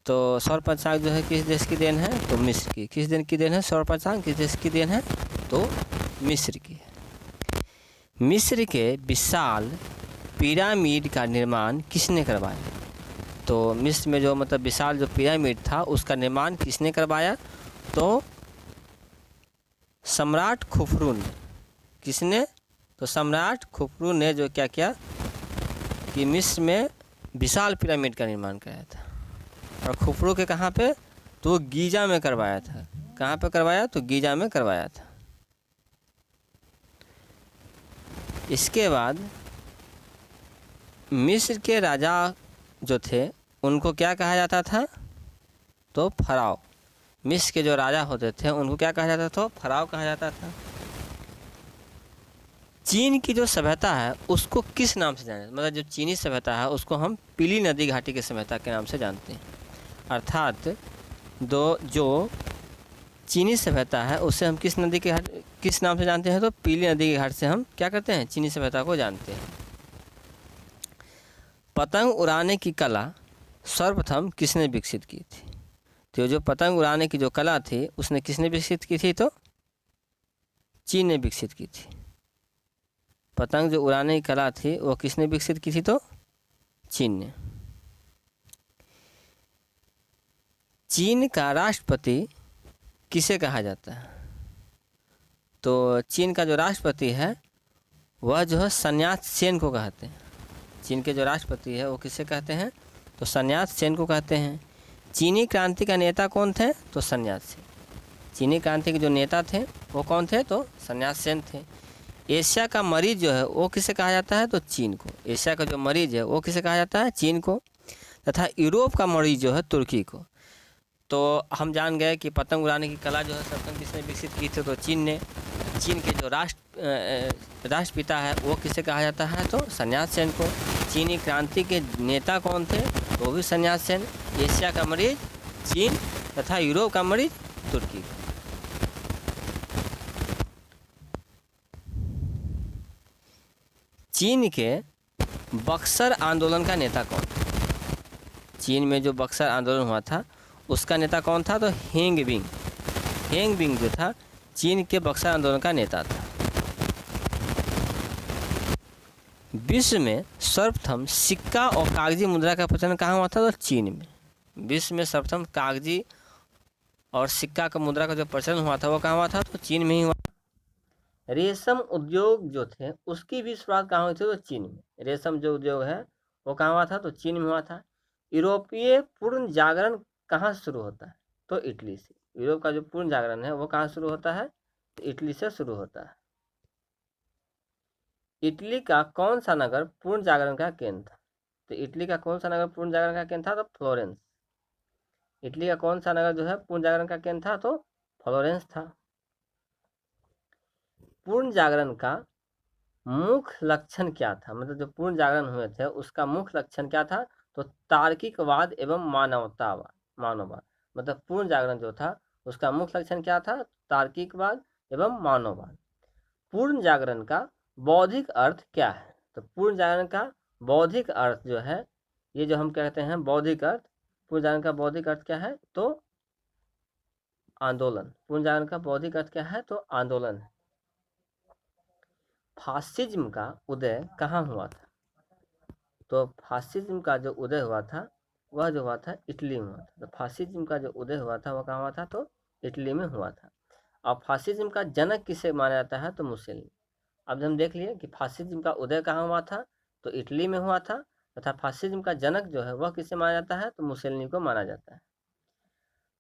तो सौर पंचांग जो है किस देश की देन है? तो मिस्र की। किस देश की देन है सौर पंचांग? किस देश की देन है? तो मिस्र की। मिस्र के विशाल पिरामिड का निर्माण किसने करवाया? तो मिस्र में जो मतलब विशाल जो पिरामिड था उसका निर्माण किसने करवाया? तो सम्राट खुफरू ने। किसने? तो सम्राट खुफरू ने जो क्या किया कि मिस्र में विशाल पिरामिड का निर्माण कराया था। और खुफरू के कहाँ पे? तो गीजा में करवाया था। कहाँ पे करवाया? तो गीजा में करवाया था। इसके बाद मिस्र के राजा जो थे उनको क्या कहा जाता था? तो फराओ। मिस्र के जो राजा होते थे उनको क्या कहा जाता था? फराओ कहा जाता था। चीन की जो सभ्यता है उसको किस नाम से जाने? मतलब जो चीनी सभ्यता है उसको हम पीली नदी घाटी की सभ्यता के नाम से जानते हैं। अर्थात जो चीनी सभ्यता है उससे हम किस नदी के घाट किस नाम से जानते हैं? तो पीली नदी के घाट से हम क्या करते हैं? चीनी सभ्यता को जानते हैं। पतंग उड़ाने की कला सर्वप्रथम किसने विकसित की थी? तो जो पतंग उड़ाने की जो कला थी उसने किसने विकसित की थी? तो चीन ने विकसित की थी। पतंग जो उड़ाने की कला थी वो किसने विकसित की थी? तो चीन ने। चीन का राष्ट्रपति किसे कहा जाता है? तो चीन का जो राष्ट्रपति है वह जो है सन्यात सेन को कहते हैं। चीन के जो राष्ट्रपति है वो किसे कहते हैं? तो सन्यात सेन को कहते हैं। चीनी क्रांति का नेता कौन थे? तो सन्यात सेन। चीनी क्रांति के जो नेता थे वो कौन थे? तो सन्यात सेन थे। एशिया का मरीज जो है वो किसे कहा जाता है? तो चीन को। एशिया का जो मरीज है वो किसे कहा जाता है? चीन को। तथा यूरोप का मरीज जो है तुर्की को। तो हम जान गए कि पतंग उड़ाने की कला जो है सर्वप्रथम किसने विकसित की थी? तो चीन ने। चीन के जो राष्ट्रपिता है वो किसे कहा जाता है? तो सन्यात सेन को। चीनी क्रांति के नेता कौन थे? तो भी सन्यात सेन। एशिया का मरीज चीन तथा यूरोप का मरीज तुर्की। चीन के बक्सर आंदोलन का नेता कौन था? चीन में जो बक्सर आंदोलन हुआ था उसका नेता कौन था? तो हेंग बिंग। हेंग बिंग जो था चीन के बक्सर आंदोलन का नेता था। विश्व में सर्वप्रथम सिक्का और कागजी मुद्रा का प्रचलन कहाँ हुआ था? तो चीन में। विश्व में सर्वप्रथम कागजी और सिक्का का मुद्रा का जो प्रचलन हुआ था वो कहाँ हुआ था? तो चीन में ही हुआ। रेशम उद्योग जो थे उसकी भी शुरुआत कहाँ हुई थी? तो चीन में। रेशम जो उद्योग है वो कहाँ हुआ था? तो चीन में हुआ था। यूरोपीय पूर्ण जागरण कहाँ से शुरू होता है? तो इटली से। यूरोप का जो पूर्ण जागरण है वो कहाँ शुरू होता है? तो इटली से शुरू होता है। इटली का कौन सा नगर पूर्ण जागरण का केंद्र था? तो इटली का कौन सा नगर पूर्ण जागरण का केंद्र था? तो फ्लोरेंस। इटली का कौन सा नगर जो है पूर्ण जागरण का केंद्र था? तो फ्लोरेंस था। पूर्ण जागरण का मुख्य लक्षण क्या था? मतलब जो पूर्ण जागरण हुए थे उसका मुख्य लक्षण क्या था? तो तार्किकवाद एवं मानववाद। मतलब पूर्ण जागरण जो था उसका मुख्य लक्षण क्या था? तार्किकवाद एवं मानववाद। पूर्ण जागरण का बौद्धिक अर्थ क्या है? तो पूर्ण जागरण का बौद्धिक अर्थ जो है ये जो हम कहते हैं बौद्धिक अर्थ, पूर्ण जागरण का बौद्धिक अर्थ क्या है? तो आंदोलन। पूर्ण जागरण का बौद्धिक अर्थ क्या है? तो आंदोलन है। फासिज्म का उदय कहाँ हुआ था? तो फासिज्म का जो उदय हुआ था वह जो हुआ था इटली में हुआ था। तो फासिज्म का जो उदय हुआ था वह कहाँ हुआ था? तो इटली में हुआ था। और फासिज्म का जनक किसे माना जाता है? तो मुसोलिनी। अब हम देख लिए कि फासिज्म का उदय कहाँ हुआ था? तो इटली में हुआ था। तथा फासिज्म का जनक जो है वह किसे माना जाता है? तो मुसोलिनी को माना जाता है।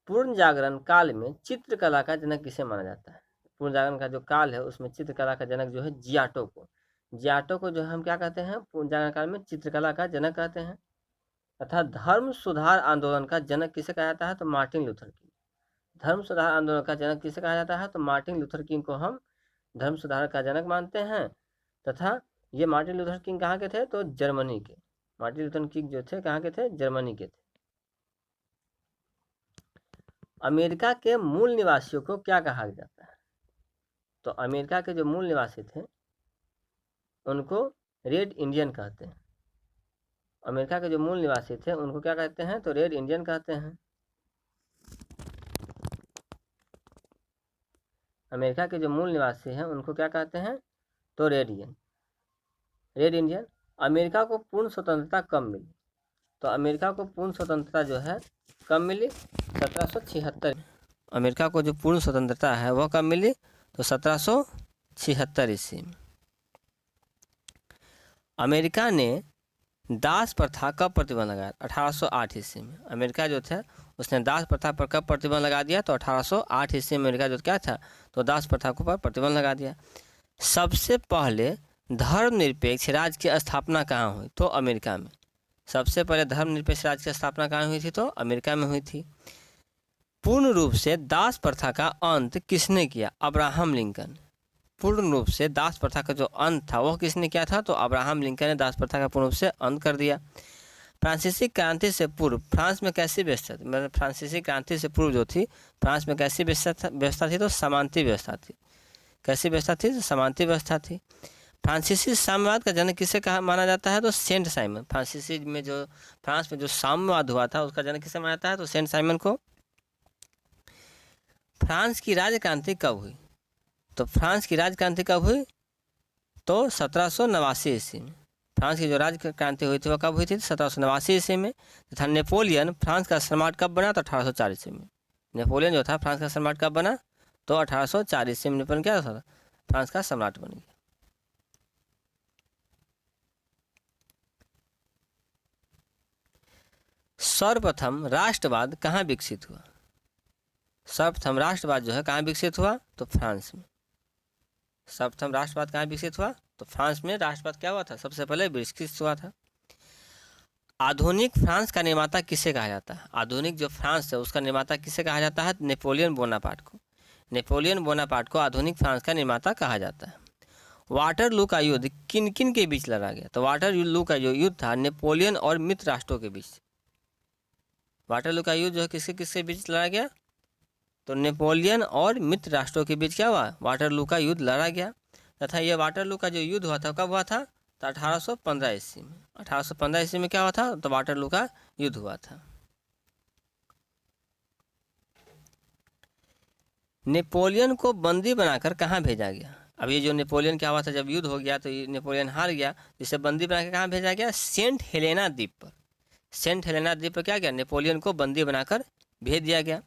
पूर्ण जागरण काल में चित्रकला का जनक किसे माना जाता है? पूर्ण जागरण का जो काल है उसमें चित्रकला का जनक जो है जियाटो को। जियाटो को जो है हम क्या कहते हैं? पूर्ण जागरण काल में चित्रकला का जनक कहते हैं। तथा धर्म सुधार आंदोलन का जनक किसे कहा जाता है? तो मार्टिन लूथर किंग। धर्म सुधार आंदोलन का जनक किसे कहा जाता है? तो मार्टिन लूथर किंग को हम धर्म सुधार का जनक मानते हैं। तथा ये मार्टिन लूथर किंग कहाँ के थे? तो जर्मनी के। मार्टिन लूथर किंग जो थे कहाँ के थे? जर्मनी के थे। अमेरिका के मूल निवासियों को क्या कहा जाता है? तो अमेरिका के जो मूल निवासी थे उनको रेड इंडियन कहते हैं। अमेरिका के जो मूल निवासी थे उनको क्या कहते हैं, तो रेड इंडियन कहते हैं। अमेरिका के जो मूल निवासी हैं उनको क्या कहते हैं, तो रेड इंडियन। अमेरिका को पूर्ण स्वतंत्रता कब मिली, तो अमेरिका को पूर्ण स्वतंत्रता जो है कब मिली, 1776। अमेरिका को जो पूर्ण स्वतंत्रता है वह कब मिली, तो 1776 ईस्वी में। अमेरिका ने दास प्रथा कब प्रतिबंध लगाया, 1808 ईस्वी में। अमेरिका जो था उसने दास प्रथा पर कब प्रतिबंध लगा दिया, तो 1808 ईस्वी में अमेरिका जो क्या था, तो दास प्रथा को पर प्रतिबंध लगा दिया। सबसे पहले धर्मनिरपेक्ष राज्य की स्थापना कहाँ हुई, तो अमेरिका में। सबसे पहले धर्मनिरपेक्ष राज्य की स्थापना कहाँ हुई थी, तो अमेरिका में हुई थी। पूर्ण रूप से दास प्रथा का अंत किसने किया, अब्राहम लिंकन। पूर्ण रूप से दास प्रथा का जो अंत था वह किसने किया था, तो अब्राहम लिंकन ने दास प्रथा का पूर्ण रूप से अंत कर दिया। फ्रांसीसी क्रांति से पूर्व फ्रांस में कैसी व्यवस्था थी, मतलब फ्रांसीसी क्रांति से पूर्व जो थी फ्रांस में कैसी व्यवस्था थी, तो समानती व्यवस्था थी। कैसी व्यवस्था थी, तो समानती व्यवस्था थी। फ्रांसीसी साम्यवाद का जनक किसे कहा माना जाता है, तो सेंट साइमन। फ्रांस में जो साम्यवाद हुआ था उसका जनक किसे माना जाता है, तो सेंट साइमन को। फ्रांस की राज्य क्रांति कब हुई, तो फ्रांस की राज्य क्रांति कब हुई, तो 1789 ईस्वी में। फ्रांस की जो राज्य क्रांति हुई थी वह कब हुई थी, 1789 ईस्वी में। तथा नेपोलियन फ्रांस का सम्राट कब बना, तो 1804 ईस्वी में। नेपोलियन जो था फ्रांस का सम्राट कब बना, तो 1804 ईस्वी में नेपोलियन क्या था, फ्रांस का सम्राट बन गया। सर्वप्रथम राष्ट्रवाद कहाँ विकसित हुआ, सर्वप्रथम राष्ट्रवाद जो है कहाँ विकसित हुआ, तो फ्रांस में। सर्वप्रथम राष्ट्रवाद कहाँ विकसित हुआ, तो फ्रांस में राष्ट्रवाद क्या हुआ था, सबसे पहले विकसित हुआ था। आधुनिक फ्रांस का निर्माता किसे कहा जाता है, आधुनिक जो फ्रांस है उसका निर्माता किसे कहा जाता है, नेपोलियन बोनापार्ट को। नेपोलियन बोनापार्ट को आधुनिक फ्रांस का निर्माता कहा जाता है। वाटरलू का युद्ध किन किन के बीच लड़ा गया, तो वाटरलू का जो युद्ध था नेपोलियन और मित्र राष्ट्रों के बीच। वाटरलू का युद्ध जो है किसके किसके बीच लड़ा गया, तो नेपोलियन और मित्र राष्ट्रों के बीच क्या हुआ, वाटरलू का युद्ध लड़ा गया। तथा यह वाटरलू का जो युद्ध हुआ था कब हुआ था, तो 1815 ईस्वी में। 1815 ईस्वी में क्या हुआ था, तो वाटरलू का युद्ध हुआ था। नेपोलियन को बंदी बनाकर कहाँ भेजा गया, अब ये जो नेपोलियन क्या हुआ था, जब युद्ध हो गया तो ये नेपोलियन हार गया, इसे बंदी बनाकर कहाँ भेजा गया, सेंट हेलेना द्वीप पर। सेंट हेलेना द्वीप पर क्या गया, नेपोलियन को बंदी बनाकर भेज दिया गया।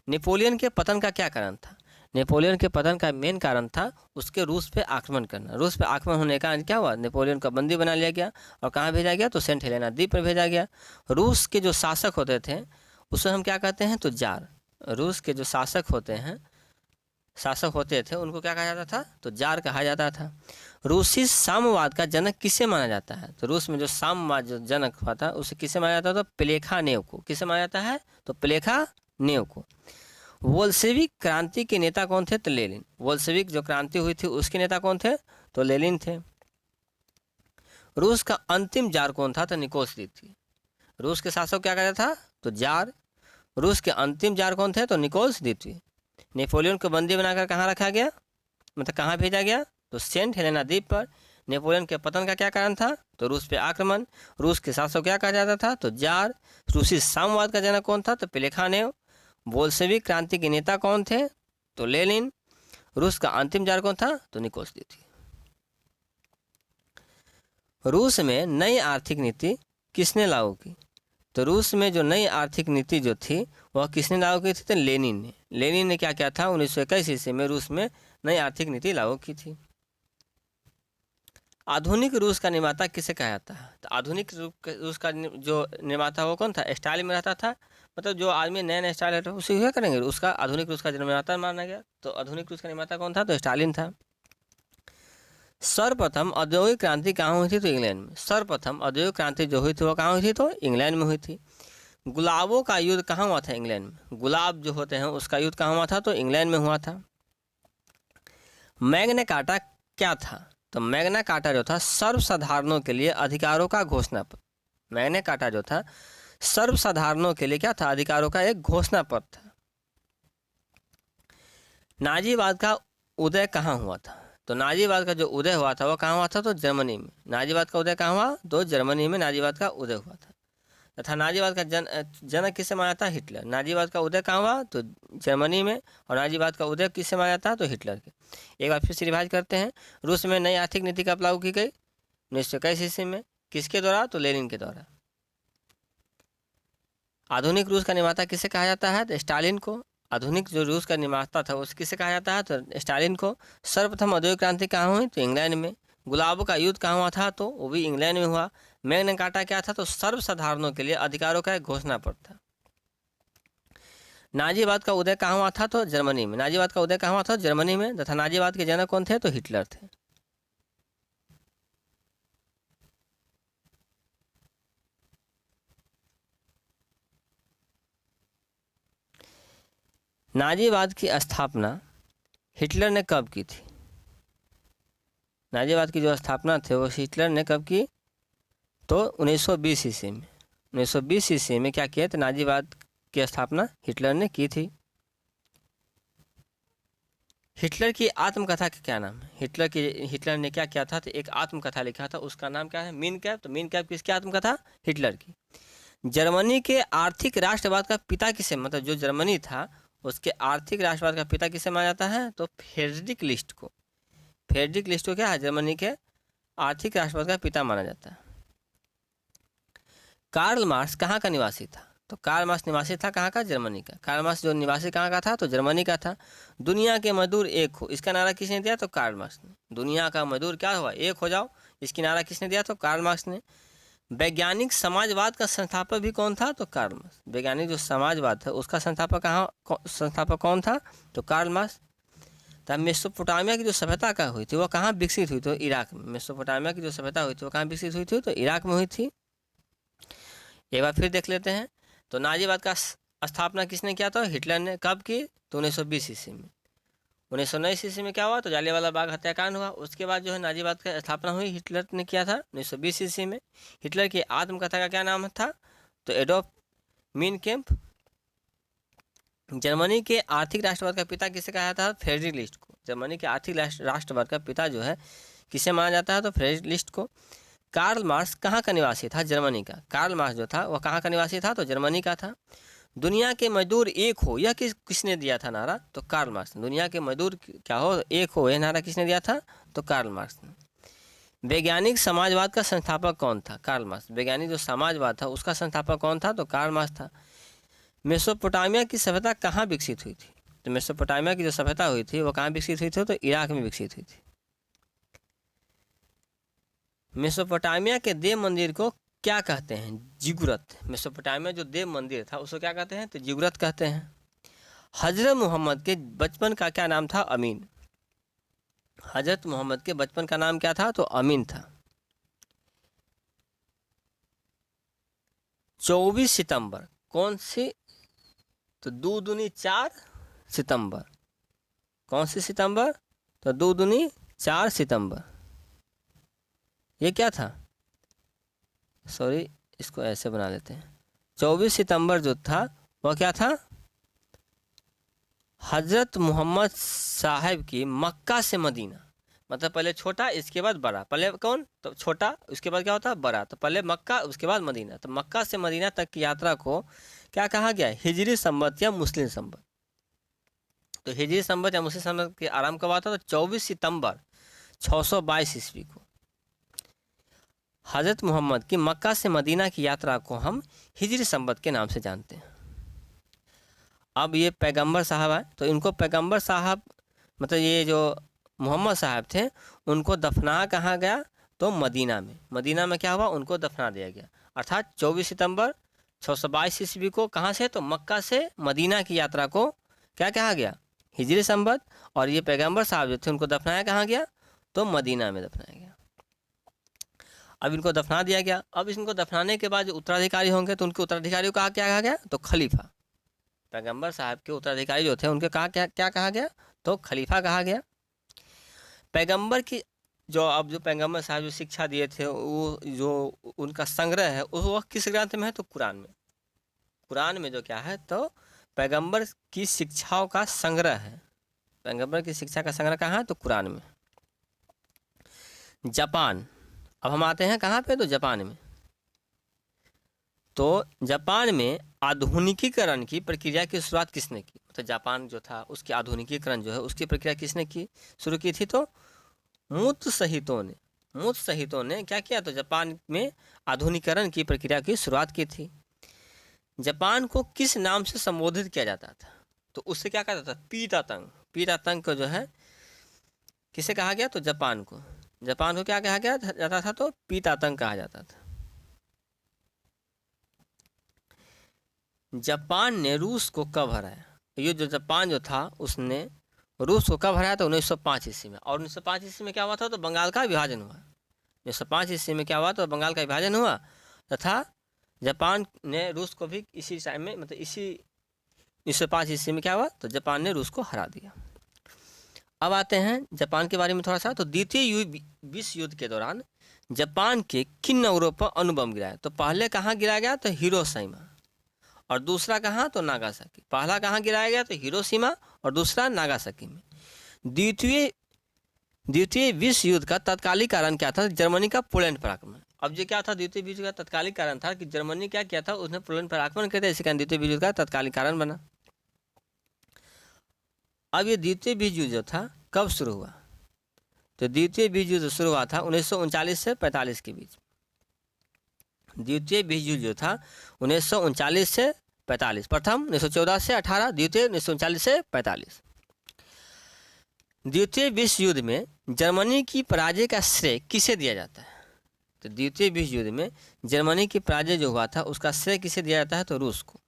नेपोलियन के पतन का क्या कारण था, नेपोलियन के पतन का मेन कारण था उसके रूस पे आक्रमण करना। रूस पे आक्रमण होने का क्या हुआ, नेपोलियन का बंदी बना लिया गया और कहाँ भेजा गया, तो सेंट हेलेना द्वीप पर भेजा गया। रूस के जो शासक होते थे उसे हम क्या कहते हैं, तो जार। रूस के जो शासक होते थे उनको क्या कहा जाता था, तो जार कहा जाता था। रूसी साम्यवाद का जनक किसे माना जाता है, तो रूस में जो साम्यवाद जो जनक हुआ था उसे किसे माना जाता था, तो प्लेखानेव को। किसे माना जाता है, तो प्लेखानेव को। बोल्शेविक क्रांति के नेता कौन थे, तो लेनिन। बोल्शेविक जो क्रांति हुई थी उसके नेता कौन थे, तो लेनिन थे। रूस का अंतिम जार कौन था, तो निकोस द्वितीय। रूस के शासक क्या कहता था, तो जार। रूस के अंतिम जार कौन थे, तो निकोस द्वितीय। नेपोलियन को बंदी बनाकर कहाँ रखा गया, मतलब कहाँ भेजा गया, तो सेंट हेलेना द्वीप पर। नेपोलियन के पतन का क्या कारण था, तो रूस पे आक्रमण। रूस के शासक क्या कहा जाता था, तो जार। रूसी साम्यवाद का जनक कौन था, तो प्लेखानेव। बोल्शेविक क्रांति के नेता कौन थे, तो लेनिन। रूस का अंतिम जार कौन था, तो निकोस द्वितीय। रूस में नई आर्थिक नीति किसने लागू की, तो रूस में जो नई आर्थिक नीति जो थी वह किसने लागू की थी, तो लेनिन ने। लेनिन ने क्या किया था, 1921 ईस्वी में रूस में नई आर्थिक नीति लागू की थी। आधुनिक रूस का निर्माता किसे कहा जाता है, तो आधुनिक रूस का जो निर्माता वो कौन था, स्टालिन में रहता था। मतलब जो आदमी नया नया स्टाइल है उसे क्या करेंगे, उसका आधुनिक रूस का निर्माता माना गया। तो आधुनिक रूस का निर्माता कौन था, तो स्टालिन था। सर्वप्रथम औद्योगिक क्रांति कहाँ हुई थी, तो इंग्लैंड में। सर्वप्रथम औद्योगिक क्रांति जो हुई थी वो कहाँ हुई थी, तो इंग्लैंड में हुई थी। गुलाबों का युद्ध कहाँ हुआ था, इंग्लैंड में। गुलाब जो होते हैं उसका युद्ध कहाँ हुआ था, तो इंग्लैंड में हुआ था। मैग्ना कार्टा क्या था, तो मैग्ना कार्टा जो था सर्वसाधारणों के लिए अधिकारों का घोषणा पत्र। मैग्ना कार्टा जो था सर्वसाधारणों के लिए क्या था, अधिकारों का एक घोषणा पत्र था। नाजीवाद का उदय कहाँ हुआ था, तो नाजीवाद का जो उदय हुआ था वो कहाँ हुआ था? तो जर्मनी में। नाजीवाद का उदय कहाँ हुआ? तो जर्मनी में नाजीवाद का उदय हुआ था। तथा नाजीवाद का जनक किसे माना था? हिटलर। नाजीवाद का उदय कहाँ हुआ? तो जर्मनी में। और नाजीवाद का उदय किससे माना था? तो हिटलर के। एक बार फिर से रिवाइज करते हैं। रूस में नई आर्थिक नीति का लागू की गई 1921 ईस्वी में। किसके द्वारा? तो लेनिन के द्वारा। आधुनिक रूस का निर्माता किसे कहा जाता है? तो स्टालिन को। आधुनिक जो रूस का निर्माता था उस किसे कहा जाता है? तो स्टालिन को। सर्वप्रथम औद्योगिक क्रांति कहाँ हुई? तो इंग्लैंड में। गुलाबों का युद्ध कहाँ हुआ था? तो वो भी इंग्लैंड में हुआ। मैग्ना कार्टा क्या था? तो सर्वसाधारणों के लिए अधिकारों का एक घोषणा पत्र था। नाजीवाद का उदय कहाँ हुआ था? तो जर्मनी में। नाजीवाद का उदय कहाँ हुआ था? जर्मनी में। तथा नाजीवाद के जनक कौन थे? तो हिटलर थे। नाजीवाद की स्थापना हिटलर ने कब की थी? नाजीवाद की जो स्थापना थी वो हिटलर ने कब की? तो 1920 ईस्वी में। 1920 ईस्वी में क्या किया? तो नाजीवाद की स्थापना हिटलर ने की थी। हिटलर की आत्मकथा का क्या नाम है? हिटलर ने क्या किया था? तो एक आत्मकथा लिखा था, उसका नाम क्या है? Mean cap. तो मीन कैप किसकी आत्मकथा? हिटलर की। जर्मनी के आर्थिक राष्ट्रवाद का पिता किसे, मतलब जो जर्मनी था उसके आर्थिक राष्ट्रवाद का पिता किसे माना जाता है? तो फ्रेडरिक लिस्ट को। फ्रेडरिक लिस्ट को क्या है? जर्मनी के आर्थिक राष्ट्रवाद का पिता माना जाता है। कार्ल मार्क्स कहाँ का निवासी था? तो कार्ल मार्क्स निवासी था कहाँ का? जर्मनी का। कार्ल मार्क्स जो निवासी कहाँ का था? तो जर्मनी का था। दुनिया के मजदूर एक हो, इसका नारा किसने दिया? तो कार्ल मार्क्स ने। दुनिया का मजदूर क्या हुआ? एक हो जाओ, इसकी नारा किसने दिया? तो कार्ल मार्क्स ने। वैज्ञानिक समाजवाद का संस्थापक भी कौन था? तो कार्ल मार्क्स। वैज्ञानिक जो समाजवाद था उसका संस्थापक कौन था? तो कार्ल मार्क्स। तब मेसोपोटामिया की जो सभ्यता का हुई थी वो कहाँ विकसित हुई? तो इराक में। मेसोपोटामिया की जो सभ्यता हुई थी वो कहाँ विकसित हुई थी? तो इराक में हुई थी। एक बार फिर देख लेते हैं। तो नाजीवाद का स्थापना किसने किया था? हिटलर ने। कब की? तो 1920 ईस्वी में। 1919 ईस्वी में क्या हुआ? तो जालियांवाला बाग हत्याकांड हुआ। उसके बाद जो है नाजीवाद की स्थापना हुई, हिटलर ने किया था 1920 ईस्वी में। हिटलर की आत्मकथा का क्या नाम था? तो एडोल्फ मीन कैम्प। जर्मनी के आर्थिक राष्ट्रवाद का पिता किसे कहा जाता है? फ्रेडरिक लिस्ट को। जर्मनी के आर्थिक राष्ट्रवाद का पिता जो है किसे माना जाता है? तो फ्रेडरिक लिस्ट को। कार्ल मार्क्स कहाँ का निवासी था? जर्मनी का। कार्ल मार्क्स जो था वह कहाँ का निवासी था? तो जर्मनी का था। दुनिया के मजदूर एक हो, यह किसने दिया था नारा? तो कार्ल मार्क्स ने। दुनिया के मजदूर क्या हो? एक हो, यह नारा किसने दिया था? तो कार्ल मार्क्स ने। वैज्ञानिक समाजवाद का संस्थापक कौन था? Karl Marx. वैज्ञानिक जो समाजवाद था उसका संस्थापक कौन था? तो कार्ल मार्क्स था। मेसोपोटामिया की सभ्यता कहाँ विकसित हुई थी? तो मेसोपोटामिया की जो सभ्यता हुई थी वो कहाँ विकसित हुई थी? तो इराक में विकसित हुई थी। मेसोपोटामिया के देव मंदिर को क्या कहते हैं? जिगुरत। मेसोपोटामिया जो देव मंदिर था उसको क्या कहते हैं? तो जिगुरत कहते हैं। हजरत मोहम्मद के बचपन का क्या नाम था? अमीन। हजरत मोहम्मद के बचपन का नाम क्या था? तो अमीन था। 24 सितंबर कौन सी? तो 2 दूनी 4 सितंबर। कौन सी सितंबर? तो 2 दूनी 4 सितंबर। ये क्या था? सॉरी, इसको ऐसे बना लेते हैं। 24 सितंबर जो था वह क्या था? हजरत मोहम्मद साहब की मक्का से मदीना, मतलब पहले छोटा इसके बाद बड़ा। पहले कौन? तो छोटा, उसके बाद क्या होता है? बड़ा। तो पहले मक्का उसके बाद मदीना। तो मक्का से मदीना तक की यात्रा को क्या कहा गया? हिजरी संवत या मुस्लिम संवत। तो हिजरी संवत या मुस्लिम संवत के आरंभ कब हुआ था? तो 24 सितंबर 622 ईस्वी को। हजरत मोहम्मद की मक्का से मदीना की यात्रा को हम हिजरी संवत के नाम से जानते हैं। अब ये पैगंबर साहब है, तो इनको पैगंबर साहब मतलब ये जो मोहम्मद साहब थे उनको दफना कहाँ गया? तो मदीना में। मदीना में क्या हुआ? उनको दफना दिया गया। अर्थात 24 सितंबर 622 ईस्वी को कहाँ से? तो मक्का से मदीना की यात्रा को क्या कहा गया? हिजरी संवत। और ये पैगंबर साहब जो थे उनको दफनाया कहाँ गया? तो मदीना में दफनाया गया। अब इनको दफना दिया गया। अब इनको दफनाने के बाद जो उत्तराधिकारी होंगे तो उनके उत्तराधिकारी को क्या कहा गया? तो खलीफा। पैगंबर साहब के उत्तराधिकारी जो थे उनके क्या कहा गया? तो खलीफा कहा गया। पैगंबर की जो पैगंबर साहब जो शिक्षा दिए थे वो जो उनका संग्रह है वो किस ग्रंथ में है? तो कुरान में। कुरान में जो क्या है? तो पैगंबर की शिक्षाओं का संग्रह है। पैगंबर की शिक्षा का संग्रह कहाँ है? तो कुरान में। जापान। अब हम आते हैं कहाँ पे, तो जापान में। तो जापान में आधुनिकीकरण की प्रक्रिया की शुरुआत किसने की, तो जापान जो था उसकी आधुनिकीकरण जो है उसकी प्रक्रिया किसने की शुरू की थी, तो मुत्सहितों ने क्या किया, तो जापान में आधुनिकीकरण की प्रक्रिया की शुरुआत की थी। जापान को किस नाम से संबोधित किया जाता था, तो उससे क्या कहा जाता था, पीतातंग। पीतातंग को जो है किसे कहा गया, तो जापान को क्या कहा गया जाता था, तो पीतातंग कहा जाता था। जापान ने रूस को कब हराया, ये जो जापान जो था उसने रूस को कब हराया, तो 1905 ईस्वी में। और 1905 ईस्वी में क्या हुआ था, तो बंगाल का विभाजन हुआ। 1905 ईस्वी में क्या हुआ, तो बंगाल का विभाजन हुआ तथा जापान ने रूस को भी इसी टाइम में, मतलब इसी 1905 ईस्वी में क्या हुआ, तो जापान ने रूस को हरा दिया। अब आते हैं जापान के बारे में थोड़ा सा। तो द्वितीय विश्व युद्ध के दौरान जापान के किन नगरों पर अणुबम गिराया, तो पहले कहाँ गिराया गया, तो हिरोशिमा, और दूसरा कहाँ, तो नागासाकी। पहला कहाँ गिराया गया, तो हिरोशिमा, और दूसरा नागासाकी में। द्वितीय विश्व युद्ध का तत्कालिक कारण क्या था, जर्मनी का पोलैंड पर आक्रमण। अब जो क्या था, द्वितीय विश्व युद्ध का तत्कालिक कारण था कि जर्मनी क्या किया था, उसने पोलैंड पर आक्रमण किया था, इसी कारण द्वितीय विश्व युद्ध का तत्कालिक कारण बना। अब ये द्वितीय विश्व युद्ध जो था कब शुरू हुआ, तो द्वितीय विश्व युद्ध शुरू हुआ था 1939 से 45 के बीच। द्वितीय विश्व युद्ध जो था 1939 से 45, प्रथम 1914 से 18, द्वितीय 1939 से 45। द्वितीय विश्व युद्ध में जर्मनी की पराजय का श्रेय किसे दिया जाता है, तो द्वितीय विश्व युद्ध में जर्मनी की पराजय जो हुआ था उसका श्रेय किसे दिया जाता है, तो रूस को।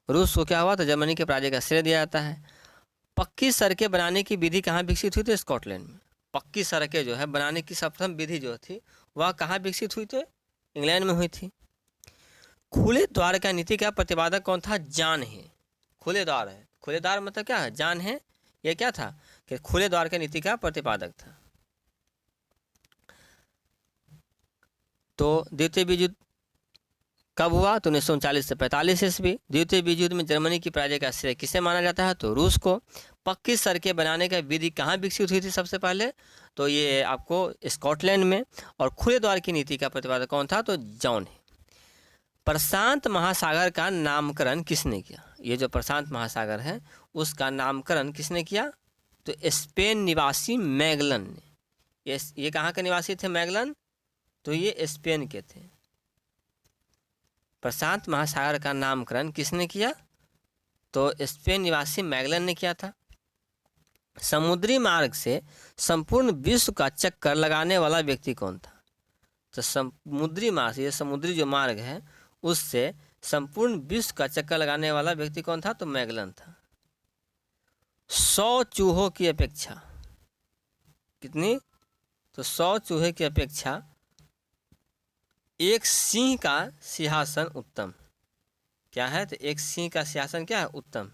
रूस को क्या हुआ, तो जर्मनी के पराजय का श्रेय दिया जाता है। पक्की सड़कें बनाने की विधि कहाँ विकसित हुई थी, स्कॉटलैंड में। पक्की सड़कें जो है बनाने की प्रथम विधि जो थी वह कहाँ विकसित हुई थी, इंग्लैंड में हुई थी। खुले द्वार का नीति का प्रतिपादक कौन था, जान है। खुले द्वार है, खुले द्वार मतलब क्या है, जान है। यह क्या था कि खुले द्वार का नीति का प्रतिपादक था। तो द्वितीय विश्व युद्ध कब हुआ, तो 1939 से 45 ईस्वी। द्वितीय विश्व युद्ध में जर्मनी की पराजय का श्रेय किसे माना जाता है, तो रूस को। पक्की सड़कें बनाने का विधि कहाँ विकसित हुई थी सबसे पहले, तो ये आपको स्कॉटलैंड में। और खुले द्वार की नीति का प्रतिपादक कौन था, तो जॉन है। प्रशांत महासागर का नामकरण किसने किया, ये जो प्रशांत महासागर है उसका नामकरण किसने किया, तो स्पेन निवासी मैगलन ने। ये कहाँ के निवासी थे, मैगलन, तो ये स्पेन के थे। प्रशांत महासागर का नामकरण किसने किया, तो स्पेन निवासी मैगलन ने किया था। समुद्री मार्ग से संपूर्ण विश्व का चक्कर लगाने वाला व्यक्ति कौन था, तो समुद्री मार्ग से, ये समुद्री जो मार्ग है उससे संपूर्ण विश्व का चक्कर लगाने वाला व्यक्ति कौन था, तो मैगलन था। 100 चूहों की अपेक्षा कितनी, तो 100 चूहे की अपेक्षा एक सिंह का सिंहासन उत्तम। क्या है, तो एक सिंह का सिंहासन क्या है, उत्तम।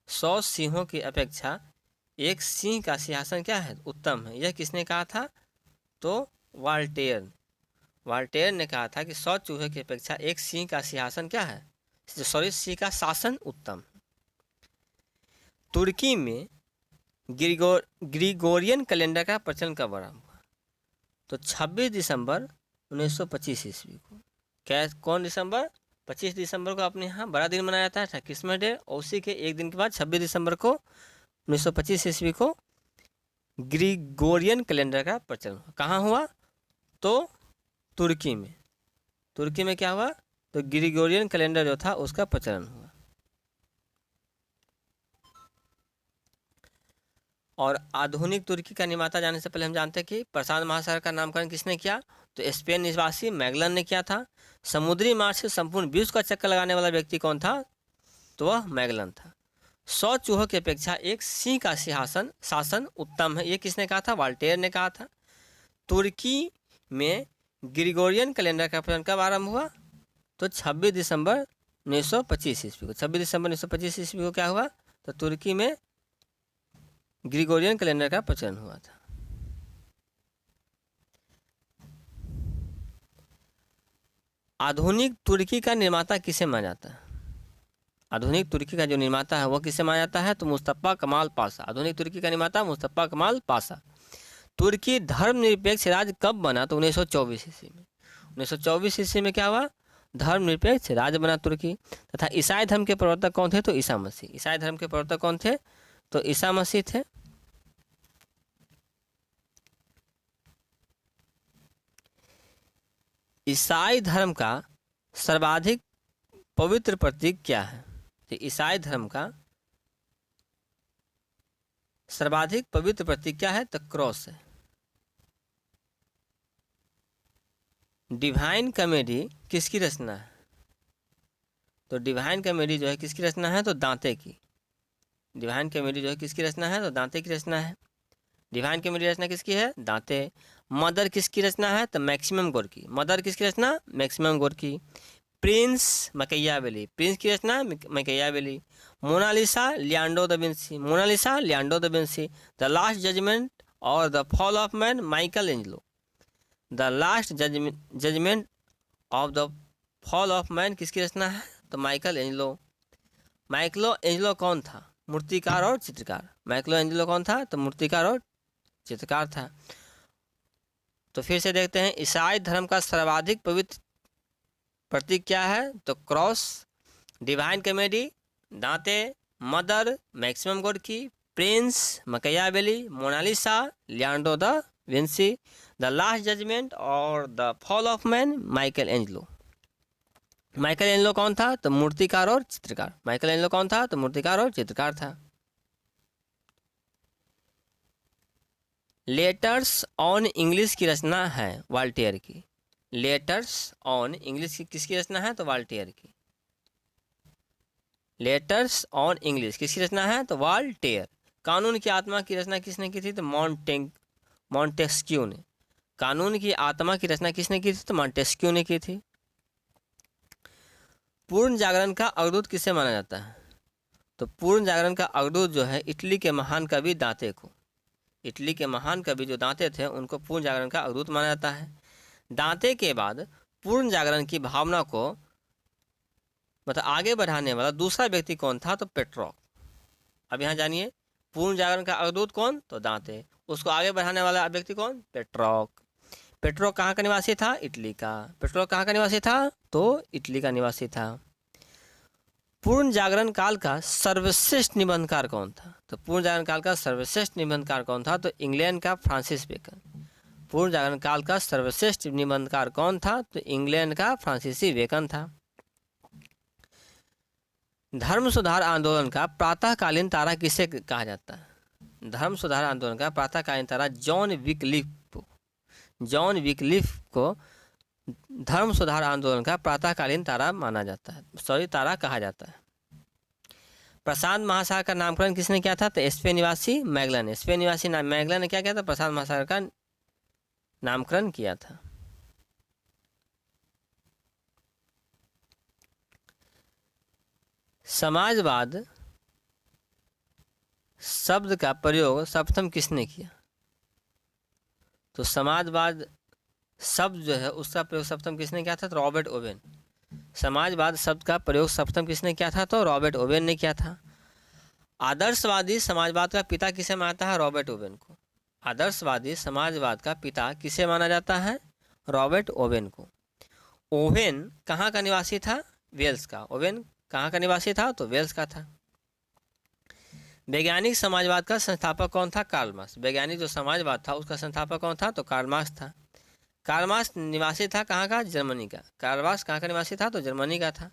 100 सिंहों की अपेक्षा एक सिंह का सिंहासन क्या है, उत्तम है। यह किसने कहा था, तो वाल्टेयर ने कहा था कि 100 चूहे की अपेक्षा एक सिंह का सिंहासन क्या है, सिंह का शासन उत्तम। तुर्की में ग्रिगोरियन कैलेंडर का प्रचलन कब आरंभ हुआ, तो 26 दिसंबर 1925 ईस्वी को। क्या, कौन दिसंबर, 25 दिसंबर को अपने यहाँ बड़ा दिन मनाया जाता है, क्रिसमस डे। और उसी के एक दिन के बाद 26 दिसंबर को 1925 ईस्वी को ग्रिगोरियन कैलेंडर का प्रचलन हुआ। कहाँ हुआ, तो तुर्की में। तुर्की में क्या हुआ, तो ग्रिगोरियन कैलेंडर जो था उसका प्रचलन हुआ। और आधुनिक तुर्की का निर्माता जाने से पहले हम जानते हैं कि प्रशांत महासागर का नामकरण किसने किया, तो स्पेन निवासी मैगलन ने किया था। समुद्री मार्ग से संपूर्ण विश्व का चक्कर लगाने वाला व्यक्ति कौन था, तो वह मैगलन था। 100 चूहों की अपेक्षा एक सिंह का सिंहासन शासन उत्तम है, ये किसने कहा था, वाल्टेयर ने कहा था। तुर्की में ग्रिगोरियन कैलेंडर का प्रचलन कब आरंभ हुआ, तो 26 दिसंबर 1925 ईस्वी को। 26 दिसंबर 1925 ईस्वी को क्या हुआ, तो तुर्की में ग्रिगोरियन कैलेंडर का प्रचलन हुआ था। आधुनिक तुर्की का निर्माता किसे माना जाता है, आधुनिक तुर्की का जो निर्माता है वह किसे माना जाता है, तो मुस्तफा कमाल पाशा। आधुनिक तुर्की का निर्माता मुस्तफा कमाल पाशा। तुर्की धर्मनिरपेक्ष राज्य कब बना? तो 1924 ईस्वी में। 1924 ईस्वी में क्या हुआ? धर्मनिरपेक्ष राज्य बना तुर्की। तथा ईसाई धर्म के प्रवर्तक कौन थे? तो ईसा मसीह। ईसाई धर्म के प्रवर्तक कौन थे? तो ईसा मसीह थे। ईसाई धर्म का सर्वाधिक पवित्र प्रतीक क्या है? तो ईसाई धर्म का सर्वाधिक पवित्र प्रतीक क्या है? तो क्रॉस है। डिवाइन कॉमेडी किसकी रचना है? तो डिवाइन कॉमेडी जो है किसकी रचना है? तो दांते की। डिवाइन कॉमेडी जो है किसकी रचना है? तो दांते की रचना है। डिवाइन कॉमेडी रचना किसकी है? दांते। मदर किसकी रचना है? तो मैक्सिमम गोर्की। मदर किसकी रचना? Maxim Gorky. Prince Machiavelli. Prince की रचना Machiavelli. Mona Lisa Leonardo da Vinci. Mona Lisa Leonardo da Vinci. The last judgment और the fall of man Michelangelo. The last judgment of the fall of man किसकी रचना है? तो Michael Angelo. माइकलो Angelo कौन था? मूर्तिकार और चित्रकार। माइकलो एंजेलो कौन था? तो मूर्तिकार और चित्रकार था। तो फिर से देखते हैं, ईसाई धर्म का सर्वाधिक पवित्र प्रतीक क्या है? तो cross. Divine Comedy Dante. Mother Maxim Gorky. Prince Machiavelli. Mona Lisa Leonardo da Vinci. The last judgment और the fall of man Michelangelo. Michelangelo कौन था? तो मूर्तिकार और चित्रकार। माइकल एंजेलो कौन था? तो मूर्तिकार और चित्रकार था। लेटर्स ऑन इंग्लिश की रचना है वाल्टेयर की। लेटर्स ऑन इंग्लिश की किसकी रचना है? तो वाल्टेयर की। लेटर्स ऑन इंग्लिश किसकी रचना है? तो वाल्टेयर। कानून की आत्मा की रचना किसने की थी? तो मॉन्टेस्क्यू ने। कानून की आत्मा की रचना किसने की थी? तो मॉन्टेस्क्यू ने की थी। पूर्ण जागरण का अवधूत किसे माना जाता है? तो पूर्ण जागरण का अवधूत जो है इटली के महान कवि दांते को। इटली के महान कवि जो दांते थे उनको पूर्ण जागरण का अवधूत माना जाता है। दांते के बाद पूर्ण जागरण की भावना को मतलब आगे बढ़ाने वाला दूसरा व्यक्ति कौन था? तो पेट्रोक। अब यहाँ जानिए, पूर्ण जागरण का अवधूत कौन? तो दांते। उसको आगे बढ़ाने वाला व्यक्ति कौन? पेट्रोक। पेट्रोक कहाँ का निवासी था? इटली का। पेट्रोक कहाँ का निवासी था? तो इटली का निवासी था। पूर्ण जागरण काल का सर्वश्रेष्ठ निबंधकार कौन था? तो पूर्ण जागरण काल का सर्वश्रेष्ठ निबंधकार कौन था? तो इंग्लैंड का फ्रांसिस बेकन। पूर्ण जागरण काल का सर्वश्रेष्ठ निबंधकार कौन था? तो इंग्लैंड का फ्रांसीसी बेकन था। धर्म सुधार आंदोलन का प्रातःकालीन तारा किसे कहा जाता है? धर्म सुधार आंदोलन का प्रातःकालीन तारा जॉन विकलिफ को धर्म सुधार आंदोलन का प्रातःकालीन तारा माना जाता है, तारा कहा जाता है। प्रशांत महासागर का नामकरण किसने किया था? तो स्पेन निवासी मैगलन। स्पेन निवासी मैगलन ने क्या किया था? प्रशांत महासागर का नामकरण किया था। समाजवाद शब्द का प्रयोग सर्वप्रथम किसने किया? तो समाजवाद शब्द जो है उसका प्रयोग सर्वप्रथम किसने किया था? तो रॉबर्ट ओवेन। समाजवाद शब्द का प्रयोग सर्वप्रथम किसने किया था? तो रॉबर्ट ओवेन ने किया था। आदर्शवादी समाजवाद का पिता किसे मानता है? रॉबर्ट ओवेन को। आदर्शवादी समाजवाद का पिता किसे माना जाता है? रॉबर्ट ओवेन को। ओवेन कहाँ का निवासी था? वेल्स का। ओवेन कहाँ का निवासी था? तो वेल्स का था। वैज्ञानिक समाजवाद का संस्थापक कौन था? Karl Marx. वैज्ञानिक जो समाजवाद था उसका संस्थापक कौन था? तो कार्ल मार्क्स था। कार्ल मार्क्स निवासी था कहाँ का? जर्मनी का। कार्ल मार्क्स कहाँ का निवासी था? तो जर्मनी का था।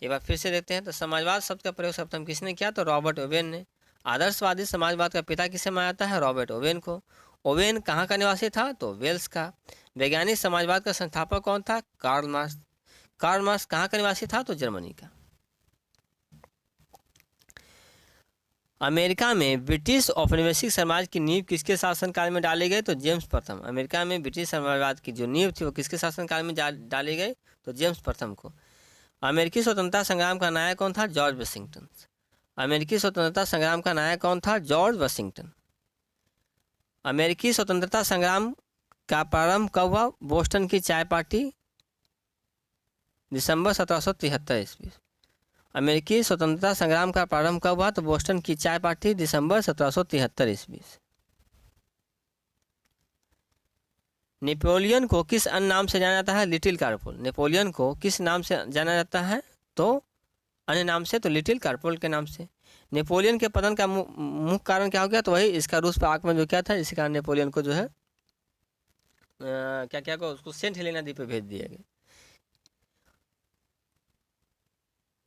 एक बार फिर से देखते हैं, तो समाजवाद शब्द का प्रयोग सर्वप्रथम किसने किया? तो रॉबर्ट ओवेन ने। आदर्शवादी समाजवाद का पिता किसे माना जाता है? रॉबर्ट ओवेन को। ओवेन कहाँ का निवासी था? तो वेल्स का। वैज्ञानिक समाजवाद का संस्थापक कौन था? Karl marks. कार्ल मार्क्स कहाँ का निवासी था? तो जर्मनी का। अमेरिका में ब्रिटिश औपनिवेशिक समाज की नींव किसके शासनकाल में डाली गई? तो जेम्स प्रथम। अमेरिका में ब्रिटिश साम्राज्यवाद की जो नींव थी वो किसके शासनकाल में डाली गई? तो जेम्स प्रथम को। अमेरिकी स्वतंत्रता संग्राम का नायक कौन था? George Washington. अमेरिकी स्वतंत्रता संग्राम का नायक कौन था? George Washington. अमेरिकी स्वतंत्रता संग्राम का प्रारंभ कब हुआ? बोस्टन की चाय पार्टी, दिसंबर 1773 ईस्वी। अमेरिकी स्वतंत्रता संग्राम का प्रारंभ कब हुआ? तो बोस्टन की चाय पार्टी, दिसंबर 1773 ईस्वी। नेपोलियन को किस अन्य नाम से जाना जाता है? लिटिल कारपोल। नेपोलियन को किस नाम से जाना जाता है? तो अन्य नाम से, तो लिटिल कारपोल के नाम से। नेपोलियन के पतन का मुख्य कारण क्या हो गया? तो वही इसका रूस पर आक्रमण जो क्या था, इसी कारण नेपोलियन को जो है क्या क्या को उसको सेंट हेलेना द्वीप पे भेज दिया गया।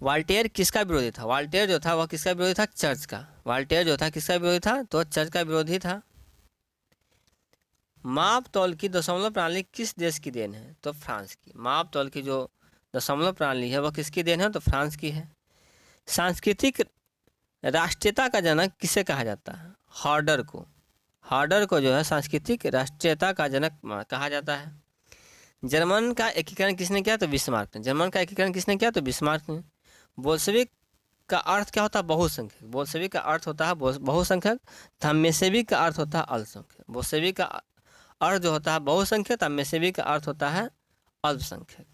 वाल्टेयर किसका विरोधी था? वाल्टेयर जो था वह किसका विरोधी था? चर्च का। वाल्टेयर जो था किसका विरोधी था? तो चर्च का विरोधी था। माप तौल की दशमलव प्रणाली किस देश की देन है? तो फ्रांस की। माप तौल की जो दशमलव प्रणाली है वह किसकी देन है? तो फ्रांस की है। सांस्कृतिक राष्ट्रीयता का जनक किसे कहा जाता है? हॉर्डर को। हॉर्डर को जो है सांस्कृतिक राष्ट्रीयता का जनक कहा जाता है। जर्मन का एकीकरण किसने किया? तो बिस्मार्क ने। जर्मन का एकीकरण किसने किया? तो बिस्मार्क ने। बोल्शेविक का अर्थ क्या होता है? बहुसंख्यक। बोल्शेविक का अर्थ होता है बहुसंख्यक, तथा मेसेविक का अर्थ होता है अल्पसंख्यक। बोल्शेविक का अर्थ जो होता है बहुसंख्यक, तथा मेसेविक का अर्थ होता है अल्पसंख्यक।